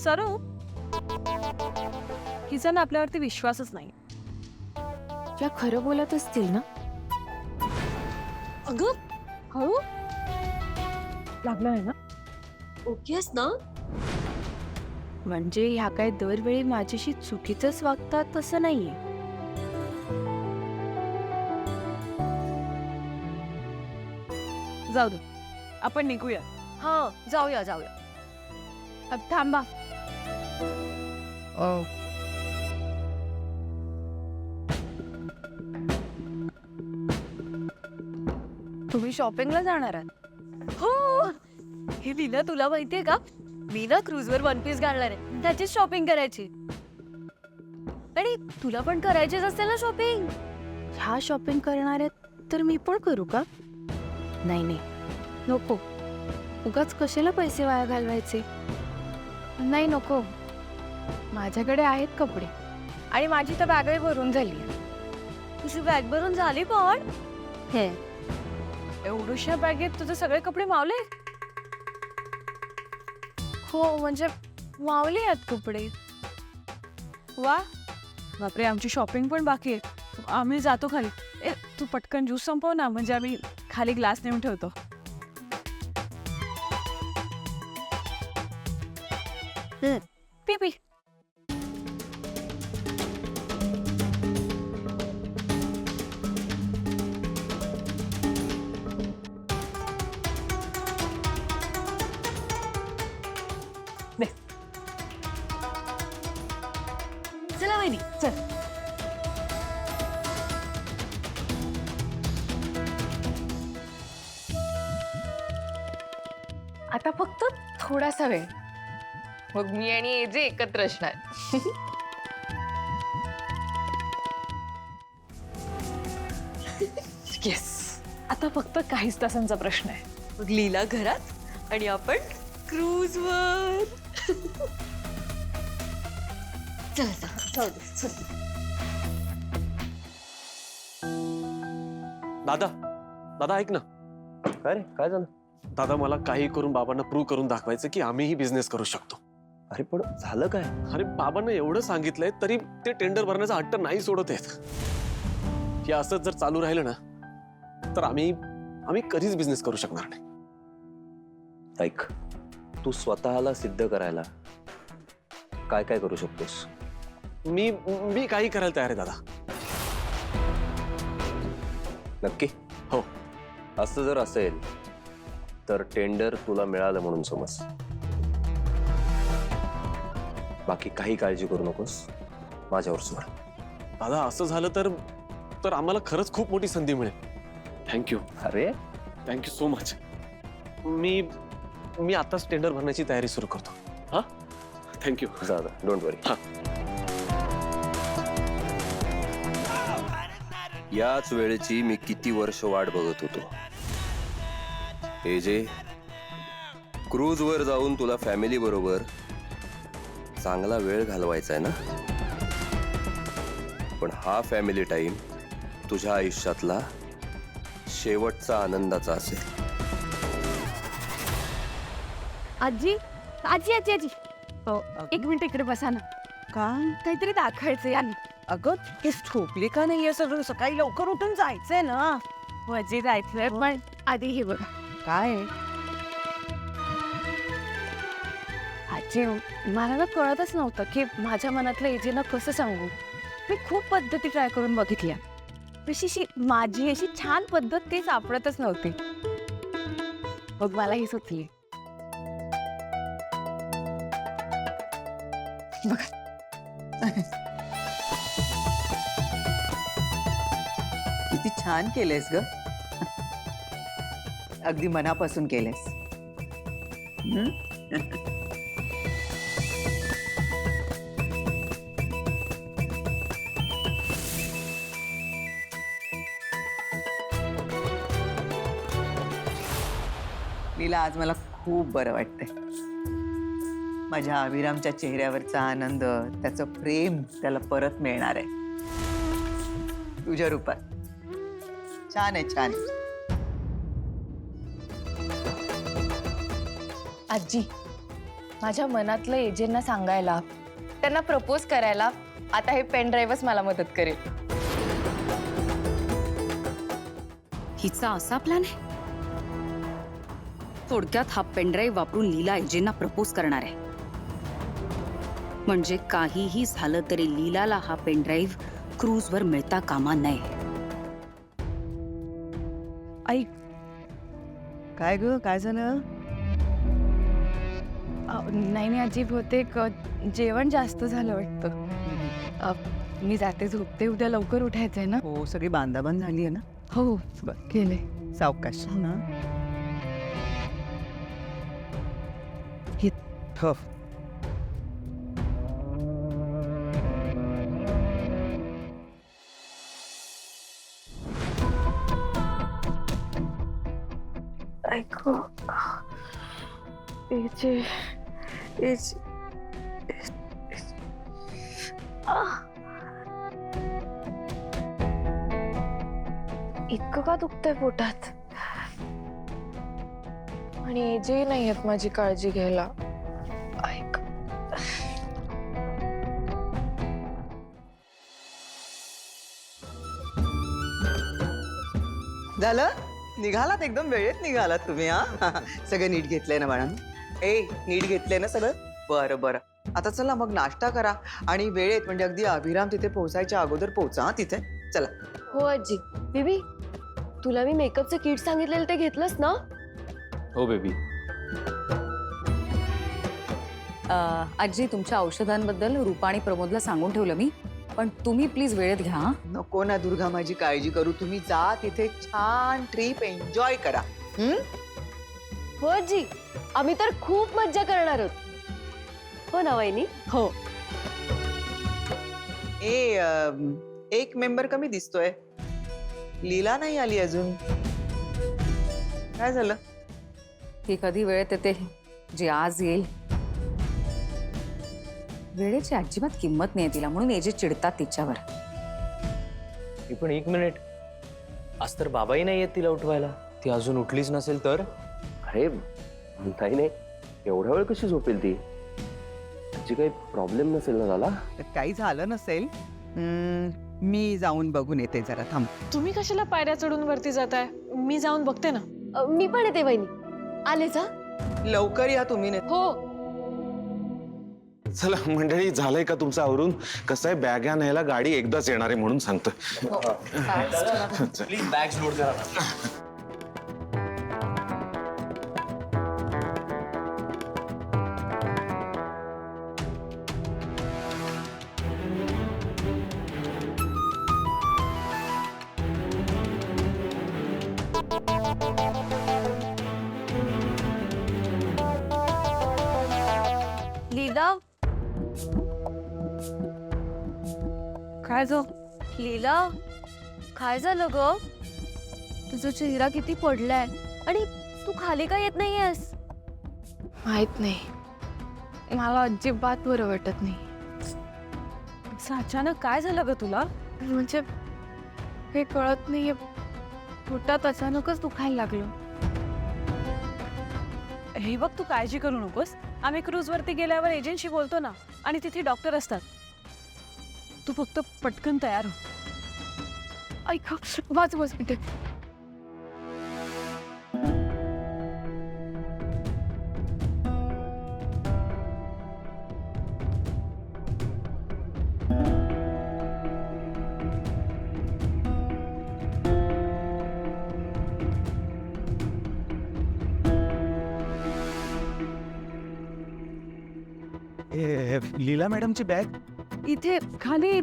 सरू, हिचा ना आपल्यावरती विश्वासच नाही. त्या खरं बोलत असतील ना? अगं हळू लागलं आहे ना? ओकेस ना? म्हणजे ह्या काय दरवेळी माझ्याशी चुकीचंच वागतात तसं नाहीये. जाऊ दे, आपण निघूया. हा, जाऊया जाऊया. अब थांबा. तुम्ही शॉपिंगला जाणार आहात? हो, हे लीना तुला माहितीये का, मी ना क्रूजवर वन पीस घालणार आहे, त्याचीच शॉपिंग करायची. आणि तुला पण करायचीच असेल ना शॉपिंग? ह्या शॉपिंग करणार आहेत तर मी पण करू का? नाही नाही, नको. उगाच कशाला पैसे वाया घालवायचे? नाही नको, माझ्याकडे आहेत कपडे आणि माझी तर बॅगही भरून झाली. तुझी बॅग भरून झाली पण? हे एवढ्याशा बॅगेत तुझे सगळे कपडे मावले? हो, म्हणजे मावले आहेत कपडे. वा बापरे, आमची शॉपिंग पण बाकी आहे. आम्ही जातो खाली. तू पटकन ज्यूस संपव ना, म्हणजे आम्ही खाली ग्लास नेऊन ठेवतो. P P. चला वहिनी, चल. आता फक्त थोडासा वेळ, मग मी आणि एजे एकत्र असणार. येस, आता फक्त काहीच तासांचा प्रश्न आहे. मग लीला घरात आणि आपण क्रूजवर. चला चला, जाऊ दे, चल. दादा दादा ऐक ना. काय रे, काय झालं? दादा, मला काही करून बाबांना प्रूव्ह करून दाखवायचं की आम्हीही बिझनेस करू शकतो. अरे पण झालं काय? अरे बाबांना एवढं सांगितलंय तरी ते टेंडर भरण्याचा हट्ट नाही सोडत आहेत. हे असंच जर चालू राहिलं ना तर आम्ही कधीच बिझनेस करू शकणार नाही. ऐक, तू स्वतःला सिद्ध करायला काय काय करू शकतोस? मी काही करायला तयार आहे दादा. नक्की? हो. असं जर असेल तर टेंडर तुला मिळालं म्हणून समज. बाकी काही काळजी करू नकोस, माझ्यावर सोड. दादा, असं झालं तर आम्हाला खरंच खूप मोठी संधी मिळेल. थँक्यू. अरे थँक्यू सो मच. मी आताच टेंडर भरण्याची तयारी सुरू करतो. हा, थँक्यू. जा, डोंट वरी. हा. याच वेळेची मी किती वर्ष वाट बघत होतो. एजे, क्रूजवर जाऊन तुला फॅमिली बरोबर चांगला वेळ घालवायचा आहे ना? पण हा फॅमिली टाइम तुझ्या आयुष्यातला शेवटचा आनंदाचा असेल. आजी आजी आजी आजी, एक मिनिट इकडे बसा ना. का? काहीतरी दाखवायचं यांनी. अगं हे झोपले का नाहीये? सगळं सकाळी लवकर उठून जायचंय ना. वजे जायचंय, पण आधी हे बघा. काय? आजी, मला ना कळतच नव्हतं की माझ्या मनातलं एजेना कसं सांगू. मी खूप पद्धती ट्राय करून बघितल्या, तशी माझी अशी छान पद्धत ती सापडतच नव्हती. मग मला ही सुचली. किती छान केलेस ग. अगदी मनापासून केलेस. लीला, आज मला खूप बरं वाटतंय. माझ्या अभिरामच्या चेहऱ्यावरचा आनंद, त्याचं प्रेम त्याला परत मिळणार आहे तुझ्या रूपात. छान आहे, छान आहे. आजी, माझ्या मनातलं एजंटना सांगायला, त्यांना प्रपोज करायला आता हे पेन ड्राईव्हच मला मदत करेल. हिचा असा प्लॅन आहे. थोडक्यात हा पेनड्राईव्ह वापरून लीला एजेंना प्रपोज करणार आहे. म्हणजे काहीही झालं तरी लीलाला हा पेनड्राईव्ह क्रूजवर मिळता कामा नये. आई काय ग, काय झालं? नाही आजी, बहुतेक जेवण जास्त झालं वाटतं. मी जाते, झोपते. उद्या लवकर उठायचंय ना. हो, सगळी बांधाबांध झाली आहे ना. हो केले. सावकाश ना. हो. ऐकू इतकं का दुखतंय पोटात? आणि जे नाही आहेत माझी काळजी घ्यायला. ऐक, झालं, निघालात, एकदम वेळेत निघालात तुम्ही. हा सगळं नीट घेतलंय ना बाळांनो? नीट घेतलंय ना सगळं? बरं बरं. आता चला मग नाश्ता करा आणि वेळेत, म्हणजे अगदी अभिराम तिथे पोहोचायच्या अगोदर पोहोचा. तिथे चला. हो आजी. बेबी, तुला मी मेकअपचं किट सांगितलेलं ते घेतलंस ना? हो बेबी. आजी, तुमच्या औषधांबद्दल रूपा आणि प्रमोदला सांगून ठेवलं मी, पण तुम्ही प्लीज वेळेत घ्या. हं? नको ना दुर्गा, माझी काळजी करू. तुम्ही जा तिथे, छान ट्रिप एन्जॉय करा. हो आजी, आम्ही तर खूप मज्जा करणार आहोत. हो ना वहिनी? हो. एक मेंबर कमी दिसतोय. लीला नाही आली अजून. काय झालं? ती कधी वेळेत येते, जी आज येईल. वेळेची अजिबात किंमत नाही तिला, म्हणून एजे चिडतात तिच्यावर. पण एक मिनिट, आज तर बाबाही नाही येत तिला उठवायला. ती अजून उठलीच नसेल तर? अरे नाही, एवढ्या वेळ कशी झोपेल ती? तिची काही प्रॉब्लेम नसेल ना झाला? काही झालं नसेल. मी जाऊन बघून येते, जरा थांब. तुम्ही कशाला पायऱ्या चढून वरती जाताय? मी जाऊन बघते ना. मी पण येते वहिनी. आले जा. लवकर या तुम्ही. हो. चला मंडळी, झालंय का तुमचं आवरून? कसं आहे, बॅगा न्यायला गाडी एकदाच येणार आहे म्हणून सांगतोय. प्लीज बॅग्स लोड करा. लीला, काय जो? लीला, काय झालं ग? तुझा चेहरा किती पडलाय आणि तू खाली का येत नाहीयेस? माहित नाही, मला अजिबात बरं वाटत नाही. असं अचानक काय झालं ग तुला? म्हणजे हे कळत नाहीये, पोटात अचानकच दुखायला लागलं. हे बघ, तू काळजी करू नकोस. आम्ही क्रूज वरती गेल्यावर एजंटशी बोलतो ना, आणि तिथे डॉक्टर असतात. तू फक्त पटकन तयार हो. ऐक, वाच मिनिट. लीला मॅडमची बॅग इथे खाली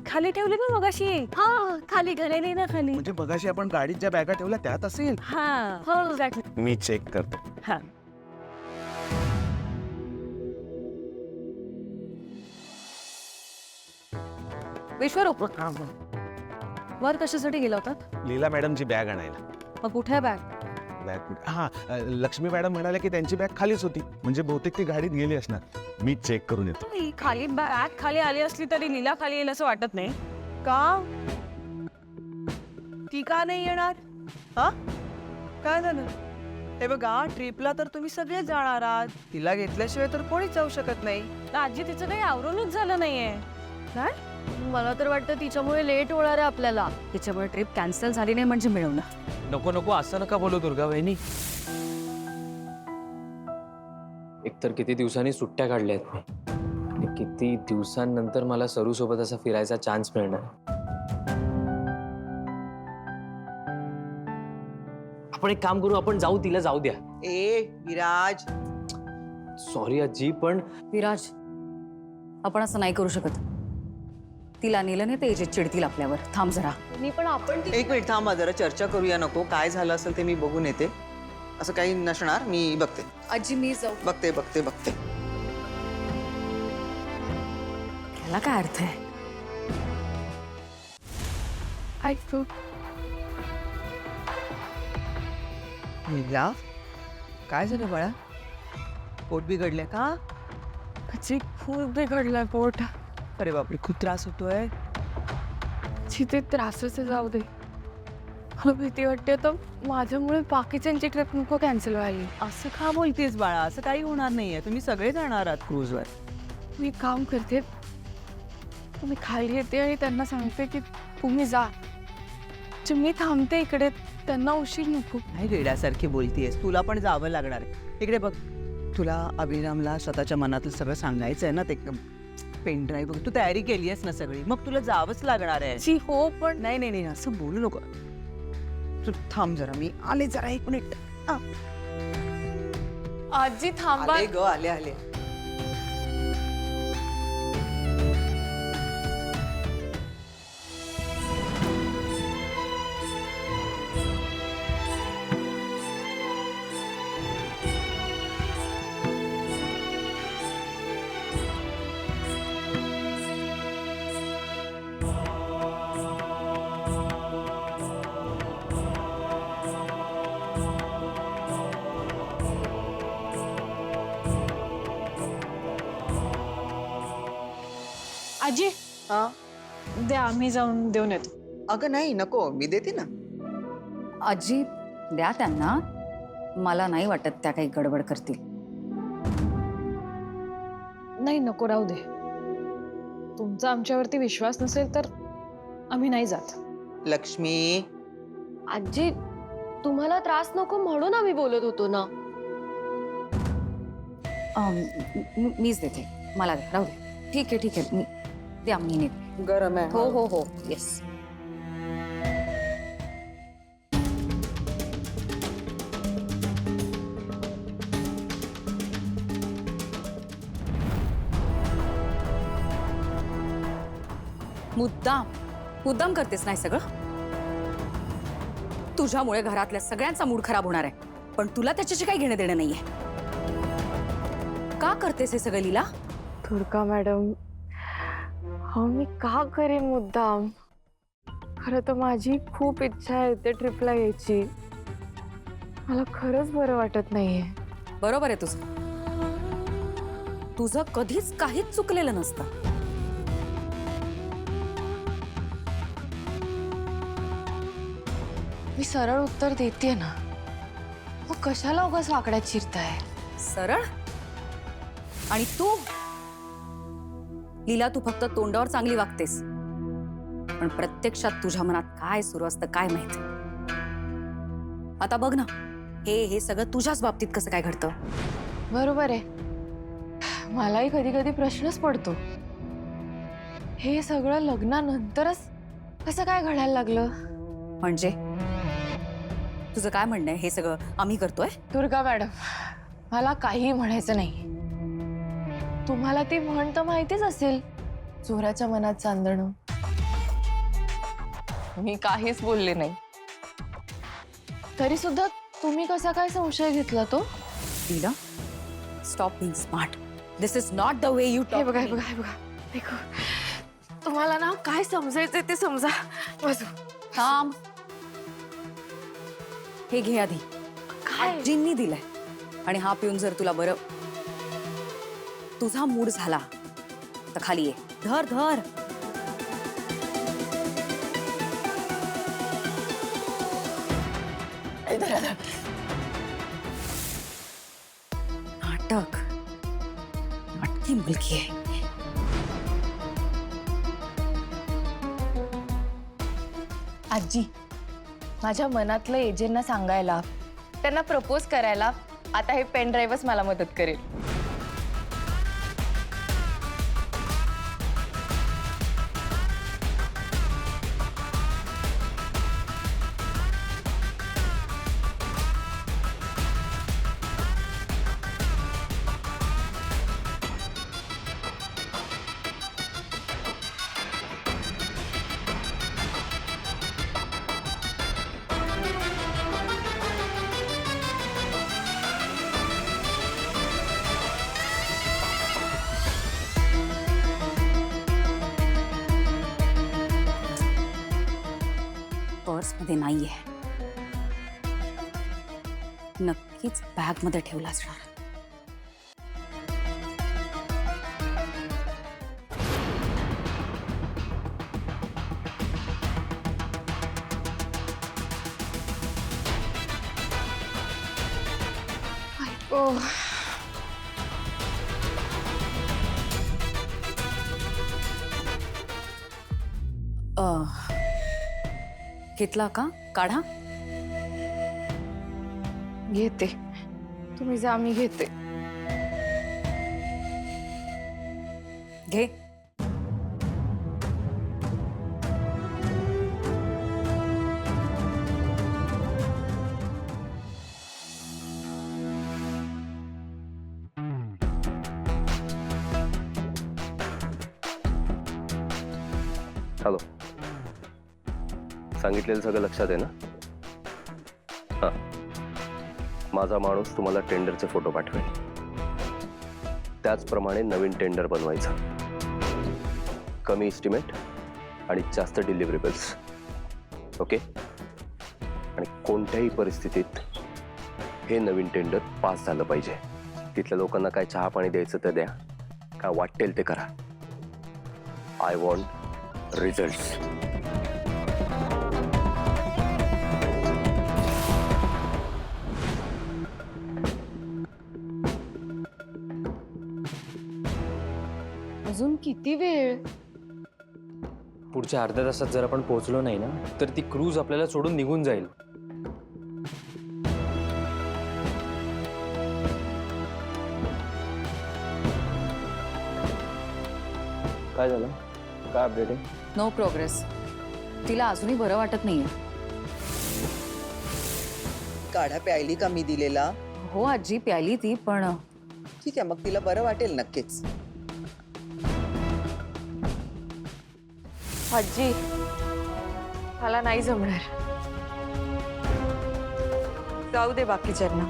खाली ठेवली ना मगाशी. हा, खाली घालेली ना खाली. म्हणजे मगाशी आपण गाडीत ज्या बॅगा ठेवल्या त्यात असेल. हा, हो, एक्झॅक्टली. मी चेक करतो. हा. विश्वरूप, वर कशासाठी गेला होता? लीला मॅडमची बॅग आणायला. मग कुठे बॅग? बॅग हा, लक्ष्मी मॅडम म्हणाल्या की त्यांची बॅग खालीच होती, म्हणजे बहुतेक ती गाडीत गेली असणार. मी चेक करून येतो. ही खाली बॅग खाली आली असली तरी लीला खाली येईल असं वाटत नाही का? ती का नाही येणार? हा, काय झालं? हे बघा, ट्रिपला तर तुम्ही सगळेच जाणार आहात. तिला घेतल्याशिवाय तर कोणीच जाऊ शकत नाही. तर आजी तिचं काही आवरूनच झालं नाहीये. मला तर वाटतं तिच्यामुळे लेट होणार आहे आपल्याला. तिच्यामुळे ट्रिप कॅन्सल झाली नाही म्हणजे मिळवलं. नको नको असं नका बोलू दुर्गा वहिनी. एकतर किती दिवसांनी सुट्ट्या काढल्या आहेत मी आणि किती दिवसांनंतर मला सरू सोबत असा फिरायचा चान्स मिळणार. आपण एक काम करू, आपण जाऊ, तिला जाऊ द्या. ए विराज, सॉरी आजी, पण विराज, आपण असं नाही करू शकत. तिला नेलं नाही ते एजेत चिडतील आपल्यावर. थांब जरा. पण आपण एक मिनिट थांबा, जरा चर्चा करूया. नको, काय झालं असेल ते मी बघून येते. असं काही नसणार, मी बघते. आजी मी जाऊ. बघते बघते बघते. याला काय अर्थ आहे? ऐक मीरा, काय झालं बाळा? पोट बिघडले का? आजी खूप बिघडलाय पोट. अरे बापरे, खूप त्रास होतोय. जिथे त्रासच आहे, जाऊ दे. मला भीती वाटते तर माझ्यामुळे बाकीच्यांची ट्रिप नको कॅन्सल व्हायली. असं का बोलतेस बाळा? असं काही होणार नाहीये. तुम्ही सगळे जाणार आहात क्रूजवर. मी काम करते, मी खाली येते आणि त्यांना सांगते की तुम्ही जा. मी थांबते इकडे, त्यांना उशीर नको. नाही, रेड्यासारखी बोलतीयस. तुला पण जावं लागणार आहे. इकडे बघ, तुला अभिरामला स्वतःच्या मनातलं सगळं सांगायचं आहे ना. ते पेन ड्राईव्ह तू तयारी केली आहेस ना सगळी, मग तुला जावंच लागणार आहे. जी हो, पण नाही नाही नाही, असं बोलू नको. तू थांब जरा, मी आले जरा, एक मिनिट. आजी थांबा. आले ग, आले आले. आजी हा, द्या, आम्ही जाऊन देऊन येतो. अगं नाही, नको, मी देते ना. आजी द्या त्यांना. मला नाही वाटत त्या काही गडबड करतील. नाही, नको, राहू दे. तुमचा आमच्यावरती विश्वास नसेल तर आम्ही नाही जात. लक्ष्मी, आजी तुम्हाला त्रास नको म्हणून आम्ही बोलत होतो ना. मीच देते. मला द्या, राहू दे. ठीक आहे ठीक आहे, द्या, मी नेते. गरम आहे. हो हो हो, येस. मुद्दाम करतेस नाही सगळं. तुझ्यामुळे घरातल्या सगळ्यांचा मूड खराब होणार आहे, पण तुला त्याच्याशी काही घेणं देणं नाहीये. का करतेस हे सगळं लीला? दुर्गा मॅडम, हो मी का करेन मुद्दाम? खरं तर माझी खूप इच्छा आहे ते ट्रिपला यायची. मला खरंच बरं वाटत नाहीये. बरोबर आहे तुझं कधीच काहीच चुकलेलं नसतं. मी सरळ उत्तर देते ना, मग कशाला उगाच वाकड्यात चिरताय? सरळ? आणि तू लीला, तू फक्त तोंडावर चांगली वागतेस, पण प्रत्यक्षात तुझ्या मनात काय सुरू असतं काय माहिती. आता बघ ना, हे सगळं तुझ्याच बाबतीत कसं काय घडतं. बरोबर आहे. मलाही कधी कधी प्रश्नच पडतो, हे सगळं लग्नानंतरच कसं काय घडायला लागलं. म्हणजे तुझं काय म्हणणं आहे? हे सगळं आम्ही करतोय? दुर्गा मॅडम, मला काही म्हणायचं नाही. तुम्हाला ती म्हण तर माहितीच असेल, चोराच्या मनात चांदणं. मी काहीच बोलले नाही, तरी सुद्धा तुम्ही कसा काय संशय घेतला तो? Leela, stop being smart. This is not the way you हे टॉक. बघा हे बघा हे बघा, देखो, तुम्हाला ना काय समजायचंय ते समजा. बसू. थांब, हे घे आधी. काय? आजींनी दिलंय, आणि हा पिऊन जर तुला बरं, तुझा मूड झाला तर खाली ये. धर धर. नाटक, नाटकी मुलगी आहे. आजी, माझ्या मनातलं एजंटना सांगायला, त्यांना प्रपोज करायला आता हे पेन ड्राईव्हच मला मदत करेल. पर्समध्ये नाहीये, नक्कीच बॅगमध्ये ठेवला असणार. घेतला का? काढा. घेते, तुम्ही जा, मी घेते. घे. हॅलो, सांगितलेलं सगळं लक्षात आहे ना? हां, माझा माणूस तुम्हाला टेंडरचे फोटो पाठवेल. त्याचप्रमाणे नवीन टेंडर बनवायचा. कमी इस्टिमेट आणि जास्त डिलिव्हरेबल्स. ओके? आणि कोणत्याही परिस्थितीत हे नवीन टेंडर पास झालं पाहिजे. तिथल्या लोकांना काय चहा पाणी द्यायचं तर द्या, काय वाटेल ते करा. I want results. अजून किती वेळ? पुढच्या अर्ध्या तासात जर आपण पोहोचलो नाही ना, तर ती क्रूज आपल्याला सोडून निघून जाईल. काय झालं? काय अपडेट आहे? No progress. तिला अजूनही बरं वाटत नाहीये. काढा प्यायली का मी दिलेला? हो आजी, प्यायली ती, पण ठीक आहे, मग तिला बरं वाटेल नक्कीच. आजी, मला नाही जमणार. जाऊ दे बाकीच्यांना.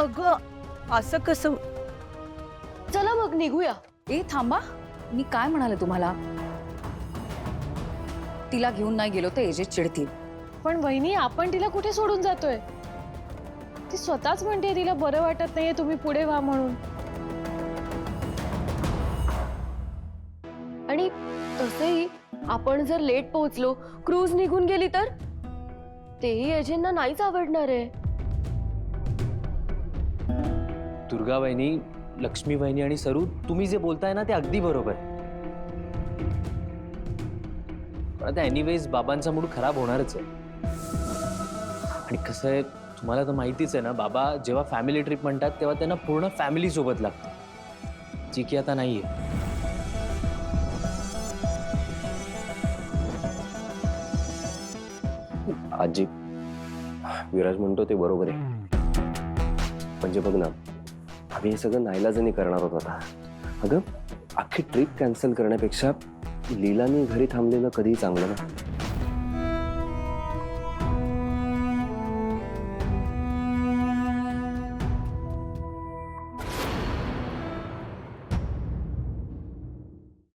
अगं असं कसं? चला मग निघूया. ए थांबा, मी काय म्हणाले तुम्हाला? तिला घेऊन नाही गेलो तर एजे चिडतील. पण वहिनी, आपण तिला कुठे सोडून जातोय? ती स्वतःच म्हणते तिला बरं वाटत नाहीये, तुम्ही पुढे व्हा म्हणून. आणि तसंही आपण जर लेट पोहोचलो, क्रूज निघून गेली तर तेही एजंटना नाहीच आवडणार आहे. दुर्गा वहिनी, लक्ष्मी वहिनी आणि सरू, तुम्ही जे बोलताय ना ते अगदी बरोबर आहे. पण आता एनिवेज बाबांचा मूड खराब होणारच आहे. आणि कसं आहे, तुम्हाला तर माहितीच आहे ना, बाबा जेव्हा फॅमिली ट्रिप म्हणतात तेव्हा त्यांना पूर्ण फॅमिली सोबत लागतं, जी की आता नाहीये. आजी, विराज म्हणतो ते बरोबर आहे. म्हणजे बघ ना, आम्ही हे सगळं नाईलाजाने करणार होतो आता. अगं, अख्खी ट्रिप कॅन्सल करण्यापेक्षा लीलाने घरी थांबलेलं कधीही चांगलं ना.